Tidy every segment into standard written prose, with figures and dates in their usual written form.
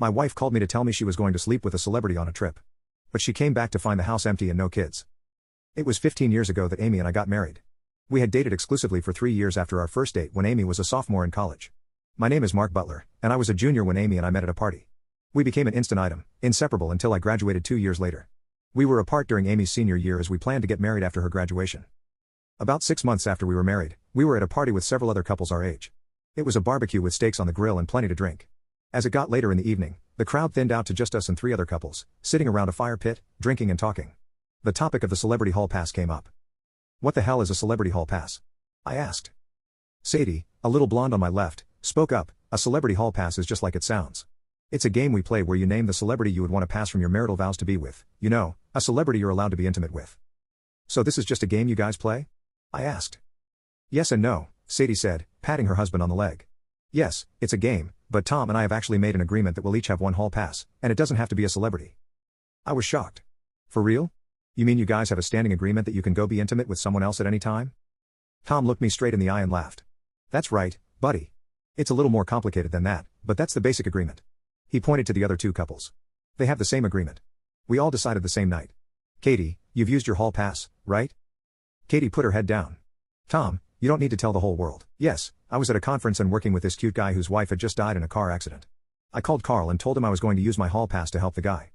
My wife called me to tell me she was going to sleep with a celebrity on a trip. But she came back to find the house empty and no kids. It was 15 years ago that Amy and I got married. We had dated exclusively for 3 years after our first date when Amy was a sophomore in college. My name is Mark Butler, and I was a junior when Amy and I met at a party. We became an instant item, inseparable until I graduated 2 years later. We were apart during Amy's senior year as we planned to get married after her graduation. About 6 months after we were married, we were at a party with several other couples our age. It was a barbecue with steaks on the grill and plenty to drink. As it got later in the evening, the crowd thinned out to just us and 3 other couples, sitting around a fire pit, drinking and talking. The topic of the celebrity hall pass came up. "What the hell is a celebrity hall pass?" I asked. Sadie, a little blonde on my left, spoke up. "A celebrity hall pass is just like it sounds. It's a game we play where you name the celebrity you would want to pass from your marital vows to be with, you know, a celebrity you're allowed to be intimate with." "So this is just a game you guys play?" I asked. "Yes and no," Sadie said, patting her husband on the leg. "Yes, it's a game, but Tom and I have actually made an agreement that we'll each have one hall pass, and it doesn't have to be a celebrity." I was shocked. "For real? You mean you guys have a standing agreement that you can go be intimate with someone else at any time?" Tom looked me straight in the eye and laughed. "That's right, buddy. It's a little more complicated than that, but that's the basic agreement." He pointed to the other 2 couples. "They have the same agreement. We all decided the same night. Katie, you've used your hall pass, right?" Katie put her head down. "Tom, you don't need to tell the whole world." "Yes, I was at a conference and working with this cute guy whose wife had just died in a car accident. I called Carl and told him I was going to use my hall pass to help the guy."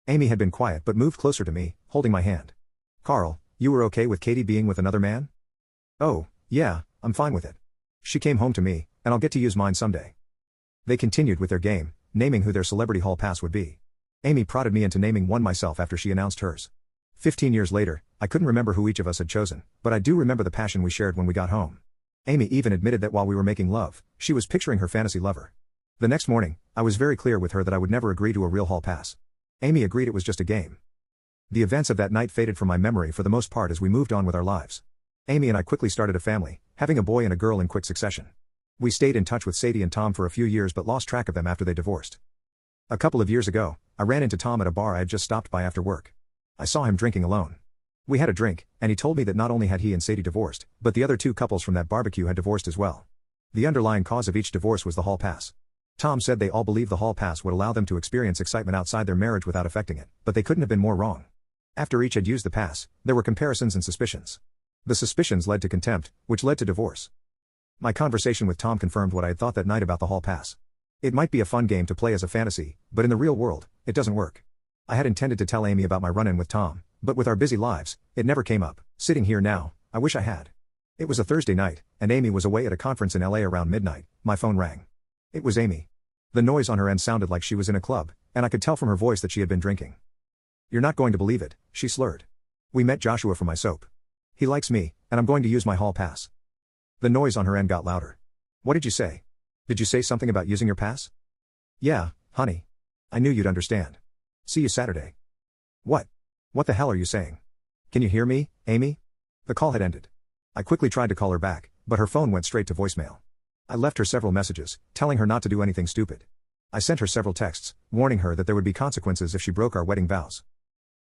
Amy had been quiet but moved closer to me, holding my hand. "Carl, you were okay with Katie being with another man?" "Oh, yeah, I'm fine with it. She came home to me, and I'll get to use mine someday." They continued with their game, naming who their celebrity hall pass would be. Amy prodded me into naming one myself after she announced hers. 15 years later, I couldn't remember who each of us had chosen, but I do remember the passion we shared when we got home. Amy even admitted that while we were making love, she was picturing her fantasy lover. The next morning, I was very clear with her that I would never agree to a real hall pass. Amy agreed it was just a game. The events of that night faded from my memory for the most part as we moved on with our lives. Amy and I quickly started a family, having a boy and a girl in quick succession. We stayed in touch with Sadie and Tom for a few years but lost track of them after they divorced. A couple of years ago, I ran into Tom at a bar I had just stopped by after work. I saw him drinking alone. We had a drink, and he told me that not only had he and Sadie divorced, but the other 2 couples from that barbecue had divorced as well. The underlying cause of each divorce was the hall pass. Tom said they all believed the hall pass would allow them to experience excitement outside their marriage without affecting it, but they couldn't have been more wrong. After each had used the pass, there were comparisons and suspicions. The suspicions led to contempt, which led to divorce. My conversation with Tom confirmed what I had thought that night about the hall pass. It might be a fun game to play as a fantasy, but in the real world, it doesn't work. I had intended to tell Amy about my run-in with Tom, but with our busy lives, it never came up. Sitting here now, I wish I had. It was a Thursday night, and Amy was away at a conference in LA around midnight. My phone rang. It was Amy. The noise on her end sounded like she was in a club, and I could tell from her voice that she had been drinking. "You're not going to believe it," she slurred. "We met Joshua from my soap. He likes me, and I'm going to use my hall pass." The noise on her end got louder. "What did you say? Did you say something about using your pass?" "Yeah, honey. I knew you'd understand. See you Saturday." "What? What the hell are you saying? Can you hear me, Amy?" The call had ended. I quickly tried to call her back, but her phone went straight to voicemail. I left her several messages, telling her not to do anything stupid. I sent her several texts, warning her that there would be consequences if she broke our wedding vows.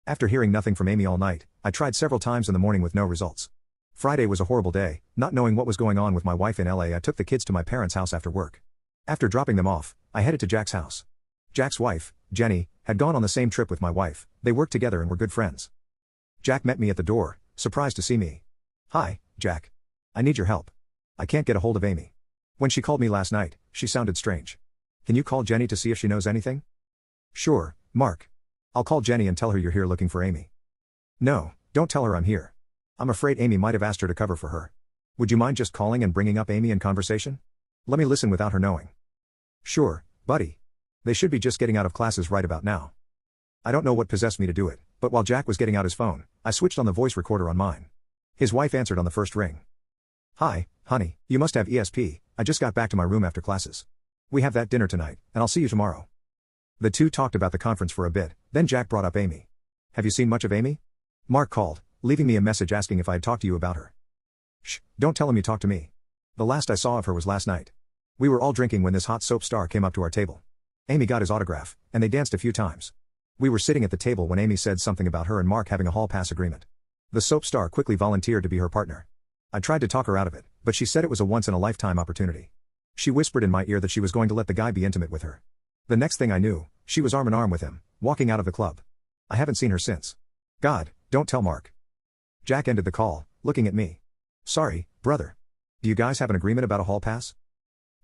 After hearing nothing from Amy all night, I tried several times in the morning with no results. Friday was a horrible day. Not knowing what was going on with my wife in LA, I took the kids to my parents' house after work. After dropping them off, I headed to Jack's house. Jack's wife, Jenny, had gone on the same trip with my wife. They worked together and were good friends. Jack met me at the door, surprised to see me. "Hi, Jack. I need your help. I can't get a hold of Amy. When she called me last night, she sounded strange. Can you call Jenny to see if she knows anything?" "Sure, Mark. I'll call Jenny and tell her you're here looking for Amy." "No, don't tell her I'm here. I'm afraid Amy might have asked her to cover for her. Would you mind just calling and bringing up Amy in conversation? Let me listen without her knowing." "Sure, buddy. They should be just getting out of classes right about now." I don't know what possessed me to do it, but while Jack was getting out his phone, I switched on the voice recorder on mine. His wife answered on the first ring. "Hi, honey, you must have ESP. I just got back to my room after classes. We have that dinner tonight, and I'll see you tomorrow." The two talked about the conference for a bit, then Jack brought up Amy. "Have you seen much of Amy?" Mark called, leaving me a message asking if I had talked to you about her. "Shh, don't tell him you talked to me. The last I saw of her was last night. We were all drinking when this hot soap star came up to our table. Amy got his autograph, and they danced a few times. We were sitting at the table when Amy said something about her and Mark having a hall pass agreement. The soap star quickly volunteered to be her partner. I tried to talk her out of it, but she said it was a once-in-a-lifetime opportunity. She whispered in my ear that she was going to let the guy be intimate with her. The next thing I knew, she was arm in arm with him, walking out of the club. I haven't seen her since. God, don't tell Mark. Jack ended the call, looking at me. Sorry, brother. Do you guys have an agreement about a hall pass?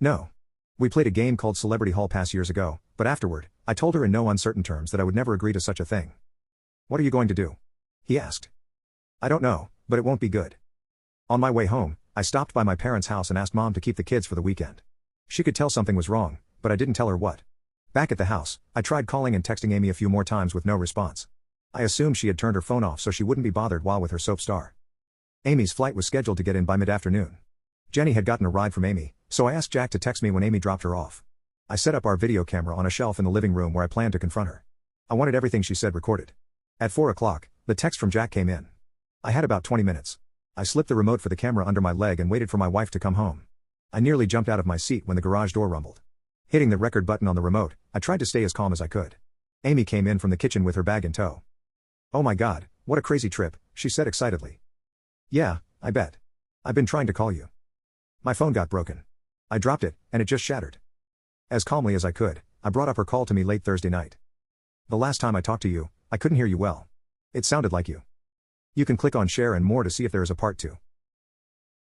No. We played a game called Celebrity Hall Pass years ago, but afterward, I told her in no uncertain terms that I would never agree to such a thing. What are you going to do? He asked. I don't know, but it won't be good. On my way home, I stopped by my parents' house and asked Mom to keep the kids for the weekend. She could tell something was wrong, but I didn't tell her what. Back at the house, I tried calling and texting Amy a few more times with no response. I assumed she had turned her phone off so she wouldn't be bothered while with her soap star. Amy's flight was scheduled to get in by mid-afternoon. Jenny had gotten a ride from Amy, so I asked Jack to text me when Amy dropped her off. I set up our video camera on a shelf in the living room where I planned to confront her. I wanted everything she said recorded. At 4 o'clock, the text from Jack came in. I had about 20 minutes. I slipped the remote for the camera under my leg and waited for my wife to come home. I nearly jumped out of my seat when the garage door rumbled. Hitting the record button on the remote, I tried to stay as calm as I could. Amy came in from the kitchen with her bag in tow. Oh my God, what a crazy trip, she said excitedly. Yeah, I bet. I've been trying to call you. My phone got broken. I dropped it, and it just shattered. As calmly as I could, I brought up her call to me late Thursday night. The last time I talked to you, I couldn't hear you well. It sounded like you. You can click on share and more to see if there is a part 2.